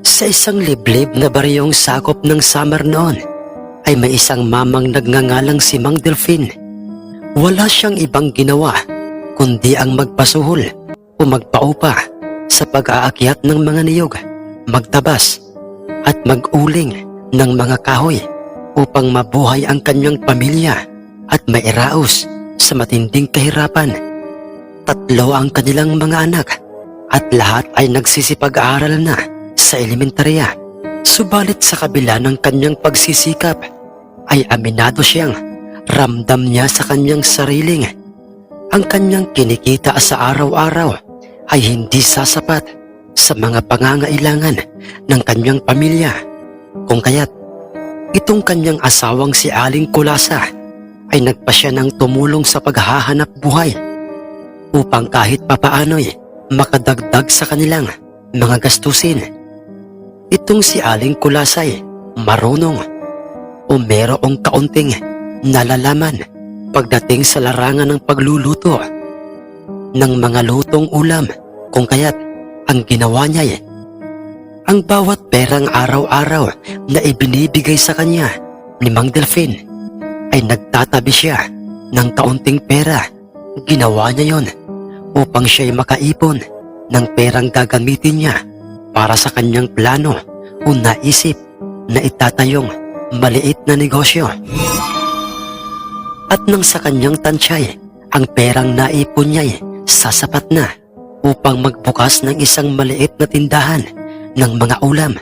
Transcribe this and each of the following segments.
Sa isang liblib na baryong sakop ng summer noon, ay may isang mamang nagngangalang si Mang Delfin. Wala siyang ibang ginawa kundi ang magpasuhol o magpaupa sa pag-aakyat ng mga niyog, magtabas at mag-uling ng mga kahoy upang mabuhay ang kanyang pamilya at mairaos sa matinding kahirapan. 3 ang kanilang mga anak at lahat ay nagsisipag-aaral na sa elementarya. Subalit sa kabila ng kanyang pagsisikap ay aminado siyang ramdam niya sa kanyang sariling ang kanyang kinikita sa araw-araw ay hindi sasapat sa mga pangangailangan ng kanyang pamilya. Kung kaya't itong kanyang asawang si Aling Kulasa ay nagpasya ng tumulong sa paghahanap buhay upang kahit papaano'y makadagdag sa kanilang mga gastusin. Itong si Aling Kulasay marunong o merong kaunting nalalaman pagdating sa larangan ng pagluluto ng mga lutong ulam, kung kaya't ang ginawa niya ang bawat perang araw-araw na ibinibigay sa kanya ni Mang Delfin ay nagtatabi siya ng kaunting pera. Ginawa niya yon upang siya'y makaipon ng perang gagamitin niya para sa kanyang plano o naisip na itatayong maliit na negosyo. At nang sa kanyang tansyay, ang perang naipon niya'y sasapat na upang magbukas ng isang maliit na tindahan ng mga ulam,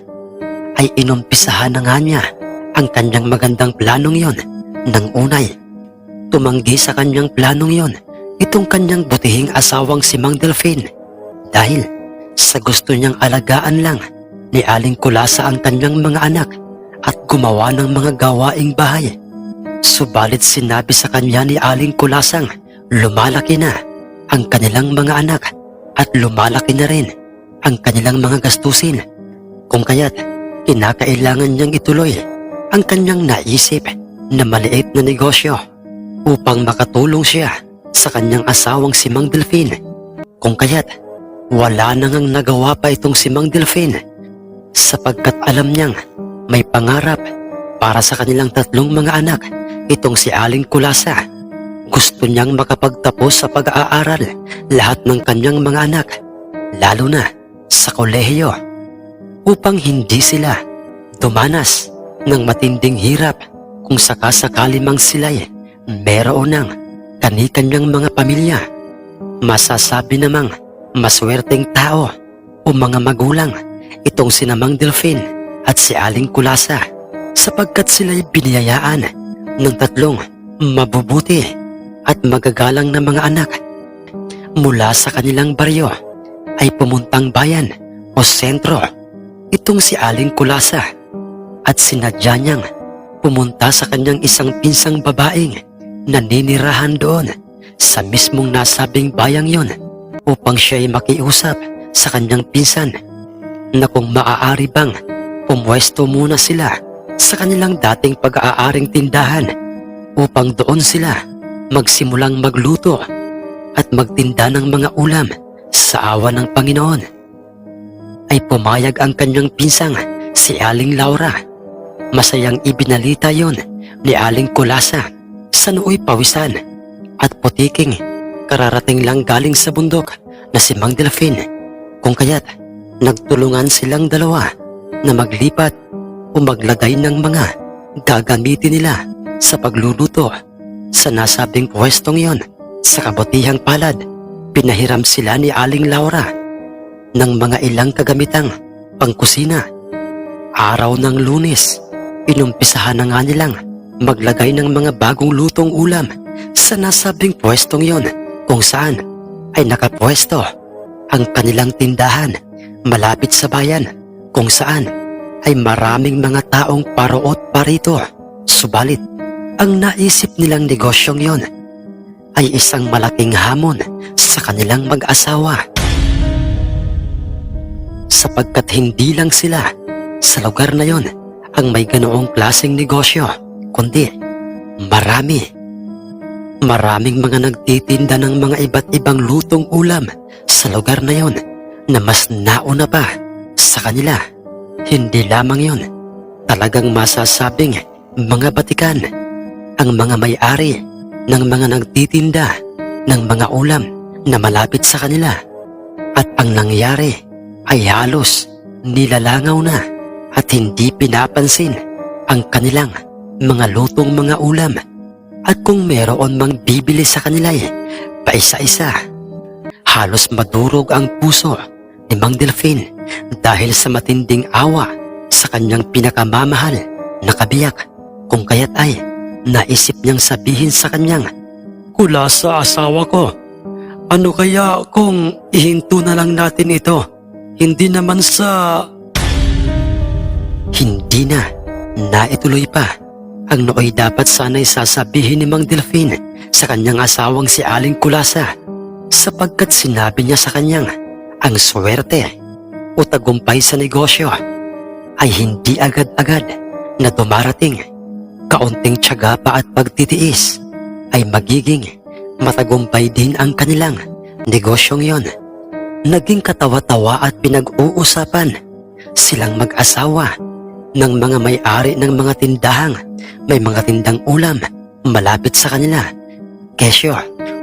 ay inumpisahan na nga niya ang kanyang magandang planong yon. Nang unay, tumanggi sa kanyang planong yon itong kanyang butihing asawang si Mang Delfin dahil sa gusto niyang alagaan lang ni Aling Kulasa ang kanyang mga anak at gumawa ng mga gawaing bahay. Subalit sinabi sa kanya ni Aling Kulasang lumalaki na ang kanilang mga anak at lumalaki na rin ang kanilang mga gastusin, kung kaya't kinakailangan niyang ituloy ang kanyang naisip na maliit na negosyo upang makatulong siya sa kanyang asawang si Mang Delfin. Kung kaya't wala na ngang nagawa pa itong si Mang Delfin sapagkat alam niyang may pangarap para sa kanilang 3 mga anak. Itong si Aling Kulasa, gusto niyang makapagtapos sa pag-aaral lahat ng kanyang mga anak, lalo na sa kolehiyo, upang hindi sila dumanas ng matinding hirap kung sakasakali mang sila'y meron ng kani-kanyang mga pamilya. Masasabi namang maswerteng tao o mga magulang itong si Mang Delfin at si Aling Kulasa sapagkat sila'y biniyayaan ng 3 mabubuti at magagalang na mga anak. Mula sa kanilang baryo ay pumuntang bayan o sentro itong si Aling Kulasa at sinadya niyang pumunta sa kanyang isang pinsang babaeng naninirahan doon sa mismong nasabing bayang yon upang siya'y makiusap sa kanyang pinsan na kung maaari bang pumwesto muna sila sa kanilang dating pag-aaring tindahan upang doon sila magsimulang magluto at magtinda ng mga ulam. Sa awa ng Panginoon ay pumayag ang kanyang pinsang si Aling Laura. Masayang ibinalita yon ni Aling Kulasa sa nooy pawisan at putiking kararating lang galing sa bundok na si Mang Delfin, kung kaya't nagtulungan silang dalawa na maglipat o maglagay ng mga gagamitin nila sa pagluluto sa nasabing pwestong yon. Sa kabutihang palad, pinahiram sila ni Aling Laura ng mga ilang kagamitang pangkusina. Araw ng Lunes, inumpisahan na nga nilang maglagay ng mga bagong lutong ulam sa nasabing pwestong yon, kung saan ay nakapwesto ang kanilang tindahan malapit sa bayan, kung saan ay maraming mga taong paroot parito. Subalit, ang naisip nilang negosyong yon ay isang malaking hamon sa kanilang mag-asawa, sapagkat hindi lang sila sa lugar na yon ang may ganoong klaseng negosyo, kundi marami. Maraming mga nagtitinda ng mga iba't ibang lutong ulam sa lugar na yon na mas nauna pa sa kanila. Hindi lamang yon, talagang masasabing mga batikan ang mga may-ari ng mga nagtitinda ng mga ulam na malapit sa kanila. At ang nangyari ay halos nilalangaw na at hindi pinapansin ang kanilang mga lutong mga ulam. At kung meron mang bibili sa kanila paisa-isa, halos madurog ang puso ni Mang Delfin dahil sa matinding awa sa kanyang pinakamamahal na kabiyak. Kung kaya't ay naisip niyang sabihin sa kanyang kulasa asawa ko, ano kaya kung ihinto na lang natin ito? Hindi naman sa... Hindi na naituloy pa ang nooy dapat sana'y sasabihin ni Mang Delfin sa kanyang asawang si Aling Kulasa, sapagkat sinabi niya sa kanyang ang swerte o tagumpay sa negosyo ay hindi agad-agad na dumarating. Kaunting tiyaga pa at pagtitiis ay magiging matagumpay din ang kanilang negosyong yon. Naging katawa-tawa at pinag-uusapan silang mag-asawa ng mga may-ari ng mga tindahang may mga tindang ulam malapit sa kanila. Kesyo,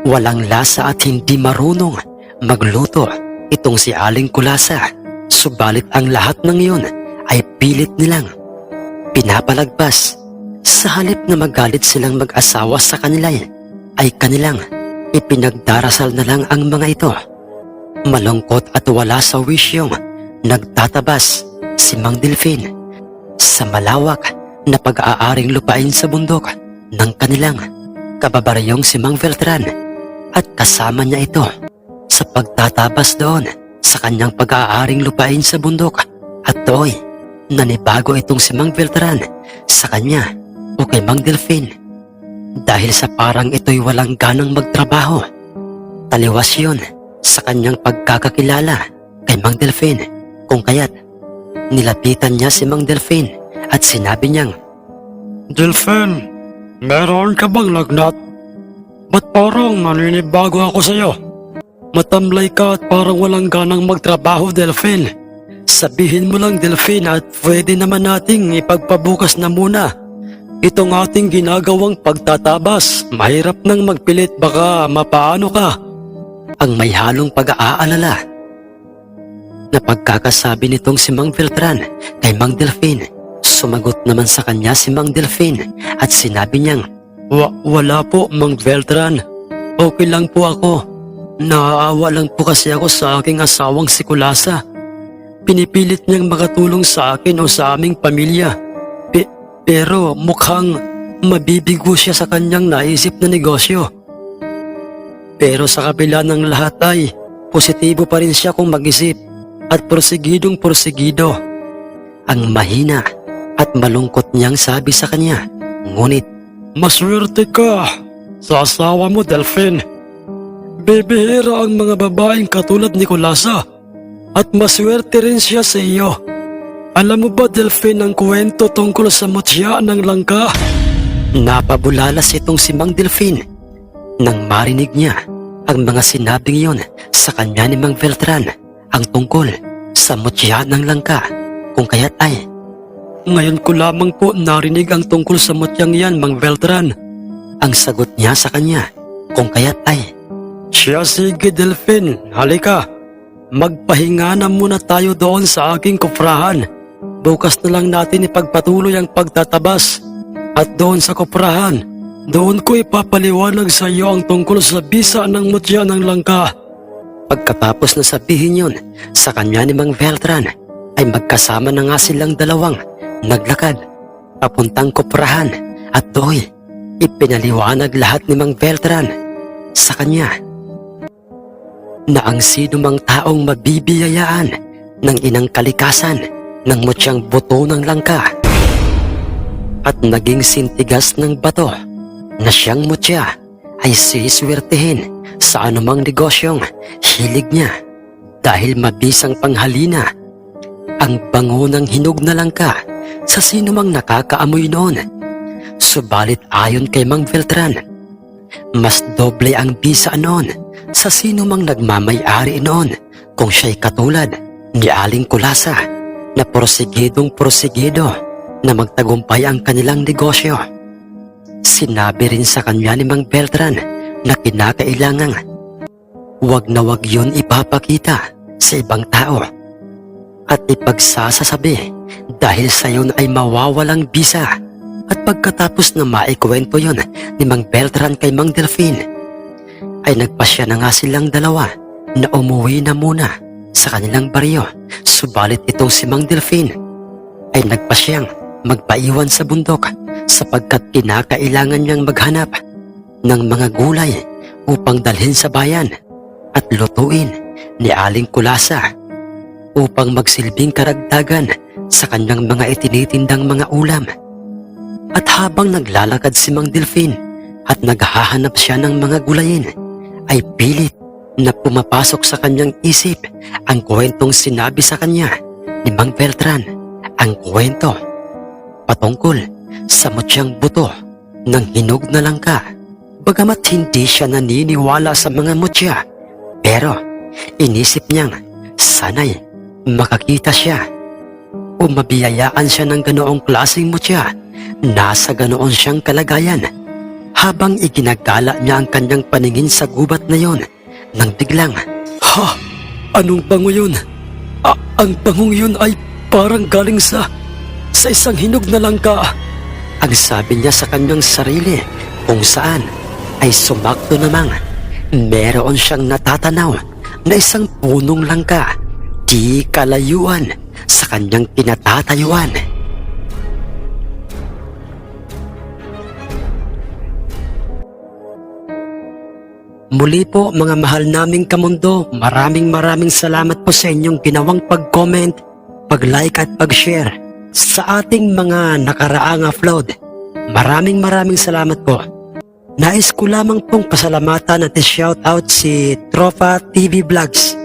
walang lasa at hindi marunong magluto itong si Aling Kulasa. Subalit ang lahat ng iyon ay pilit nilang pinapalagpas. Sa halip na magalit silang mag-asawa sa kanila ay kanilang ipinagdarasal na lang ang mga ito. Malungkot at wala sa wisyong nagtatabas si Mang Delfin sa malawak na pag-aaring lupain sa bundok ng kanilang kababaryong si Mang Beltran, at kasama niya ito sa pagtatabas doon sa kanyang pag-aaring lupain sa bundok. At to'y nanibago itong si Mang Beltran sa kanya o kay Mang Delfin dahil sa parang ito'y walang ganang magtrabaho. Taliwas yun sa kanyang pagkakakilala kay Mang Delfin, kung kaya't nilapitan niya si Mang Delfin at sinabi niyang, Delfin, meron ka bang lagnat? Ba't parang naninibago ako sa'yo? Matamlay ka at parang walang ganang magtrabaho, Delfin. Sabihin mo lang, Delfin, at pwede naman nating ipagpabukas na muna itong ating ginagawang pagtatabas. Mahirap nang magpilit, baka mapaano ka. ang may halong pag-aalala na pagkakasabi nitong si Mang Beltran kay Mang Delfin. Sumagot naman sa kanya si Mang Delfin at sinabi niyang, Wala po, Mang Beltran. Okay lang po ako. Naaawa lang po kasi ako sa aking asawang si Kulasa. Pinipilit niyang makatulong sa akin o sa aming pamilya. Pero mukhang mabibigo siya sa kanyang naisip na negosyo. Pero sa kabila ng lahat ay positibo pa rin siya kung mag-isip at porsigidong porsigido. ang mahina at malungkot niyang sabi sa kanya. Ngunit, Maswerte ka sa asawa mo, Delfin. Bibihira ang mga babaeng katulad ni Kulasa at maswerte rin siya sa iyo. Alam mo ba, Delfin, ang kwento tungkol sa mutya ng langka? napabulalas itong si Mang Delfin nang marinig niya ang mga sinabing iyon sa kanya ni Mang Beltran, ang tungkol sa mutya ng langka. Kung kaya't ay, Ngayon ko lamang po narinig ang tungkol sa mutyang yan, Mang Beltran. ang sagot niya sa kanya. Kung kaya't ay, Siya, sige, Delfin, halika. Magpahinga na muna tayo doon sa aking kuprahan. Bukas na lang natin ipagpatuloy ang pagtatabas. At doon sa kuprahan, doon ko ipapaliwanag sa iyo ang tungkol sa bisa ng mutya ng langka. pagkatapos na sabihin yun sa kanya ni Mang Beltran, ay magkasama na nga silang dalawang naglakad papuntang kuprahan. At do'y ipinaliwanag lahat ni Mang Beltran sa kanya na ang sino mang taong mabibiyayaan ng inang kalikasan ng mutyang buto ng langka at naging sintigas ng bato na siyang mutya ay siswertehin sa anumang negosyong hilig niya dahil mabisang panghalina ang bango ng hinog na langka sa sino mang nakakaamoy noon. Subalit ayon kay Mang Beltran, mas doble ang bisa noon sa sino mang nagmamay-ari noon kung siya'y katulad ni Aling Kulasa na porsigido na magtagumpay ang kanilang negosyo. Sinabi rin sa kanya ni Mang Beltran na kinakailangang wag na wag yun ipapakita sa ibang tao at ipagsasasabi dahil sa yun ay mawawalang bisa. At pagkatapos na maikwento yon ni Mang Beltran kay Mang Delfin, ay nagpasya na nga silang dalawa na umuwi na muna sa kanilang baryo. Subalit itong si Mang Delfin ay nagpasyang magpaiwan sa bundok sapagkat kinakailangan niyang maghanap ng mga gulay upang dalhin sa bayan at lutuin ni Aling Kulasa upang magsilbing karagdagan sa kanyang mga itinitindang mga ulam. At habang naglalakad si Mang Delfin at naghahanap siya ng mga gulayin, ay pilit na pumapasok sa kanyang isip ang kwentong sinabi sa kanya ni Mang Beltran. Ang kwento patungkol sa mutyang buto ng hinog na langka. Bagamat hindi siya naniniwala sa mga mutya, pero inisip niyang sana'y makakita siya o mabiyayaan siya ng ganoong klaseng mutya. Nasa ganoon siyang kalagayan habang iginagala niya ang kanyang paningin sa gubat na yon nang biglang, Ha? Anong bango yun? Ang bangong yun ay parang galing sa isang hinog na langka. ang sabi niya sa kanyang sarili, kung saan ay sumakto namang meron siyang natatanaw na isang punong langka di kalayuan sa kanyang kinatatayuan. Muli po mga mahal naming kamundo, maraming salamat po sa inyong ginawang pag-comment, pag-like at pag-share sa ating mga nakaraang upload. Maraming salamat po. Nais ko lamang pong pasalamatan at shoutout si Tropa TV Vlogs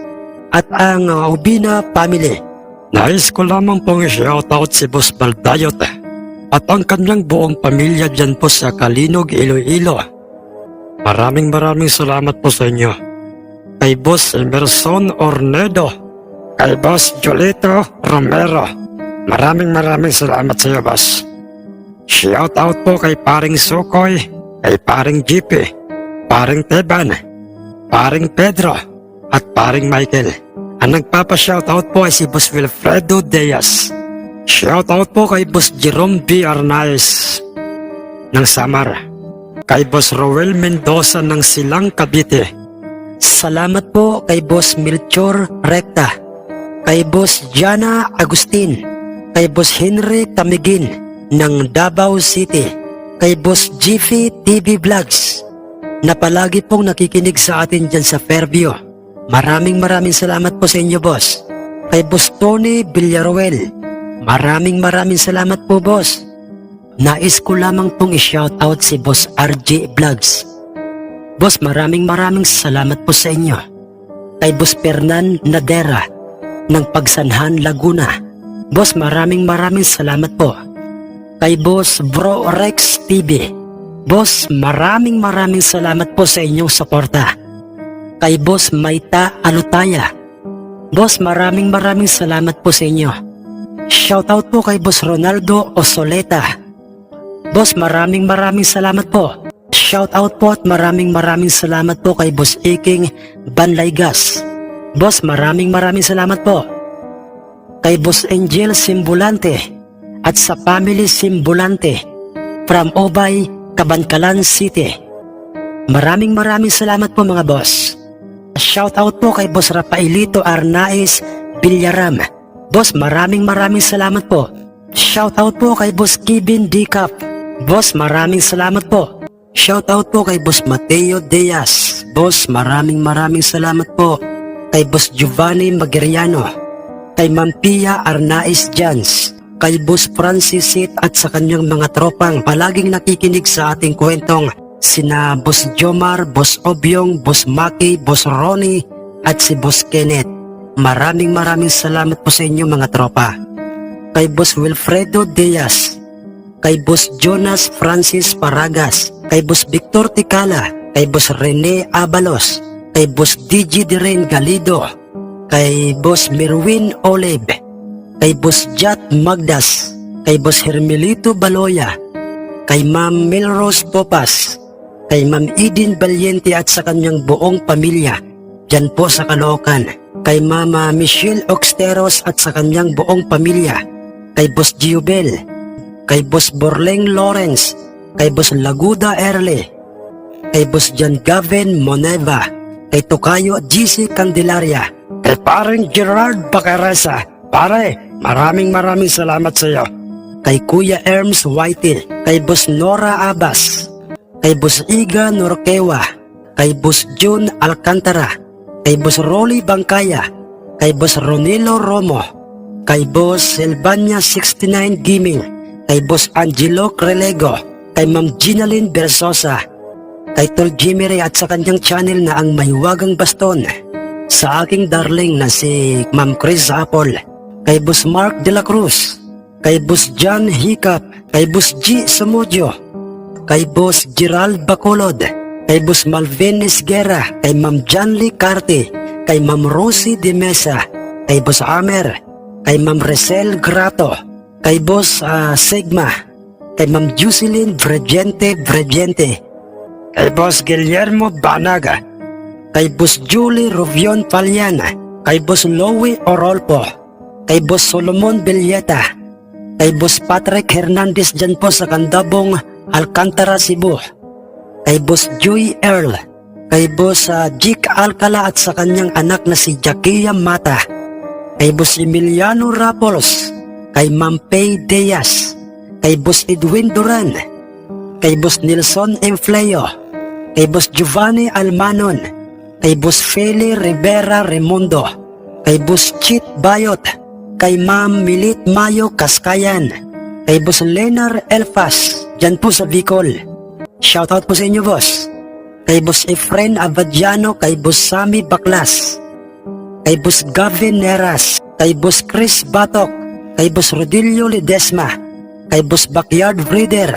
at ang Ubina Family. Nais ko lamang pong shoutout si Boss Baldayot at ang kanyang buong pamilya dyan po sa Kalinog, Iloilo. Maraming salamat po sa inyo. Kay Boss Emerson Ornedo, kay Boss Jolito Romero, maraming salamat sa iyo, Boss. Shout out po kay Paring Sukoy, kay Paring GP, Paring Teban, Paring Pedro, at Paring Michael. Ang nagpapa-shoutout po ay si Boss Wilfredo Diaz. Shoutout po kay Boss Jerome B. Arnaez ng Samar. Kay Boss Roel Mendoza ng Silang, Cavite. Salamat po kay Boss Melchor Recta, kay Boss Jana Agustin, kay Boss Henry Tamigin ng Davao City, kay Boss Jiffy TV Vlogs na palagi pong nakikinig sa atin dyan sa Fairview. Maraming salamat po sa inyo, Boss. Kay Boss Tony Villaruel, maraming salamat po, Boss. Nais ko lamang pong i-shoutout si Boss RJ Vlogs. Boss, maraming salamat po sa inyo. Kay Boss Fernan Nadera ng Pagsanhan, Laguna. Boss, maraming salamat po. Kay Boss Bro Rex TV. Boss, maraming salamat po sa inyong suporta. Kay Boss Maita Alutaya. Boss, maraming salamat po sa inyo. Shoutout po kay Boss Ronaldo Osoleta. Boss, maraming salamat po. Shoutout po at maraming salamat po kay Boss Iking Banlaygas. Boss, maraming salamat po. Kay Boss Angel Simbulante at sa Family Simbulante from Obay, Cabancalan City. Maraming salamat po mga boss. Shoutout po kay Boss Rafaelito Arnaez Villaram. Boss, maraming salamat po. Shoutout po kay Boss Kevin Dicap. Boss, maraming salamat po. Shoutout po kay Boss Mateo Diaz. Boss, maraming salamat po. Kay Boss Giovanni Magiriano, kay Ma'am Pia Arnaez Jans, kay Boss Francis Sit at sa kanyang mga tropang palaging nakikinig sa ating kwentong sina Boss Jomar, Boss Obyong, Boss Maki, Boss Ronnie at si Boss Kenneth. Maraming salamat po sa inyo mga tropa. Kay Boss Wilfredo Diaz, kay Boss Jonas Francis Paragas, kay Boss Victor Ticala, kay Boss Rene Abalos, kay Boss DJ Diren Galido, kay Boss Merwin Olive, kay Boss Jat Magdas, kay Boss Hermelito Baloya, kay Ma'am Melrose Popas, kay Ma'am Eden Valiente at sa kanyang buong pamilya dyan po sa Caloocan, kay Mama Michelle Oxteros at sa kanyang buong pamilya, kay Boss Giobel, kay Boss Borleng Lawrence, kay Boss Laguda Erle, kay Boss John Gavin Moneva, kay Tokayo GC Candelaria, kay Paring Gerard Bacaresa. Pare, maraming salamat sa iyo. Kay Kuya Erms Whitey, kay Boss Nora Abbas, kay Boss Iga Norquewa, kay Boss June Alcantara, kay Boss Rolly Bangkaya, kay Boss Ronilo Romo, kay Boss Silvania 69 Gaming, kay Boss Angelo Crelego, kay Ma'am Ginaline Bersosa, kay Tol Jimmy Ray at sa kanyang channel na ang Mahiwagang Baston, sa aking darling na si Ma'am Chris Apple, kay Boss Mark De La Cruz, kay Boss John Hiccup, kay Boss G Samudio, kay Boss Gerald Bacolod, kay Boss Malvin Esguera, kay Ma'am Janly Carte, kay Ma'am Rosie De Mesa, kay Boss Amer, kay Ma'am Resel Grato, kay Boss Sigma, kay Ma'am Jocelyn Bregente, kay Boss Guillermo Banaga, kay Boss Julie Rubion Paliana, kay Boss Louie Orolpo, kay Boss Solomon Villeta, kay Boss Patrick Hernandez dyan po sa Candabong, Alcantara, Cebu, kay Boss Joy Earl, kay Boss Jik Alcala at sa kanyang anak na si Jackia Mata, kay Boss Emiliano Rapolos, kay Ma'am Pay Diaz, kay Boss Edwin Duran, kay Boss Nelson Enfleo, kay Boss Giovanni Almanon, kay Boss Feli Rivera Remundo, kay Boss Chit Bayot, kay Ma'am Milit Mayo Kaskayan, kay Boss Lenar Elfas, dyan po sa Bicol. Shoutout po sa inyo, boss. Kay Boss Efren Abadiano, kay Boss Sammy Baklas, kay Boss Gavin Neras, kay Boss Chris Batok, kay Boss Rodilio Ledesma, kay Boss Backyard Breeder,